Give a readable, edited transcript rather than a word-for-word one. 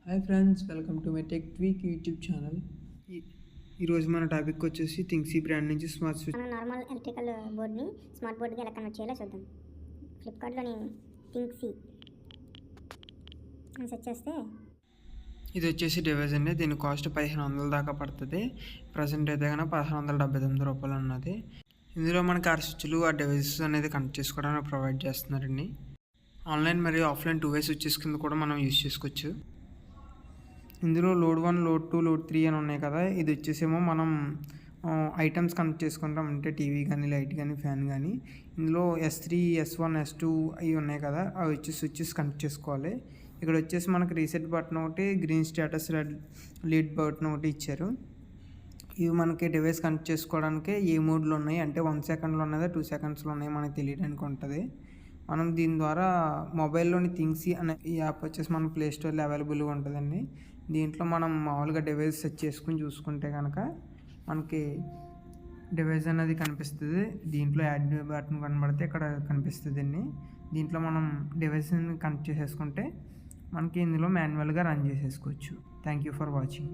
Hi friends, welcome to my tech tweak YouTube channel. ఈరోజు మన topic వచ్చేసి థింగ్సీ brand నుంచి స్మార్ట్ స్విచ్. మనం నార్మల్ ఎలక్ట్రికల్ బోర్డ్ని స్మార్ట్ బోర్డ్కి ఎలా కన్వర్ట్ చేయాలో చూద్దాం. ఫ్లిప్కార్ట్లోని థింగ్సీ అని సెర్చ్ చేస్తే ఇది వచ్చేసి డివైస్ అండి. దీని కాస్ట్ 1500 దాకా పడుతుంది. ప్రజెంట్ అయితే కన్నా 1179 రూపాయలు ఉన్నది. ఇందులో మనకి ఆ స్విచ్లు, ఆ డివైసెస్ అనేది కనెక్ట్ చేసుకోవడానికి ప్రొవైడ్ చేస్తున్నారండి. ఆన్లైన్ మరియు ఆఫ్లైన్ 2 వే స్విచ్చెస్ కింద కూడా మనం యూజ్ చేసుకోవచ్చు. ఇందులో లోడ్ 1, లోడ్ 2, లోడ్ 3 అని ఉన్నాయి కదా. ఇది వచ్చేసేమో మనం ఐటమ్స్ కనెక్ట్ చేసుకుంటాం, అంటే టీవీ కానీ, లైట్ కానీ, ఫ్యాన్ కానీ. ఇందులో S3, S1, S2 అవి ఉన్నాయి కదా, అవి వచ్చి స్విచ్చెస్ కనెక్ట్ చేసుకోవాలి. ఇక్కడ వచ్చేసి మనకి రీసెట్ బటన్ ఒకటి, green status, red lead button ఒకటి ఇచ్చారు. ఇవి మనకి డివైస్ కనెక్ట్ చేసుకోవడానికి ఏ మోడ్లో ఉన్నాయి అంటే 1 సెకండ్లో ఉన్నదా 2 సెకండ్స్లో ఉన్నాయి మనకి తెలియడానికి ఉంటుంది. మనం దీని ద్వారా మొబైల్లోని థింగ్సీ అనే ఈ యాప్ వచ్చేసి మన ప్లే స్టోర్లో అవైలబుల్గా ఉంటుందండి. దీంట్లో మనం మామూలుగా డివైస్ సెట్ చేసుకుని చూసుకుంటే కనుక మనకి డివైస్ అనేది కనిపిస్తుంది. దీంట్లో యాడ్ బటన్ కనబడితే ఇక్కడ కనిపిస్తుంది అండి. దీంట్లో మనం డివైస్ని కనెక్ట్ చేసేసుకుంటే మనకి ఇందులో మాన్యువల్గా రన్ చేసేసుకోవచ్చు. Thank you for watching.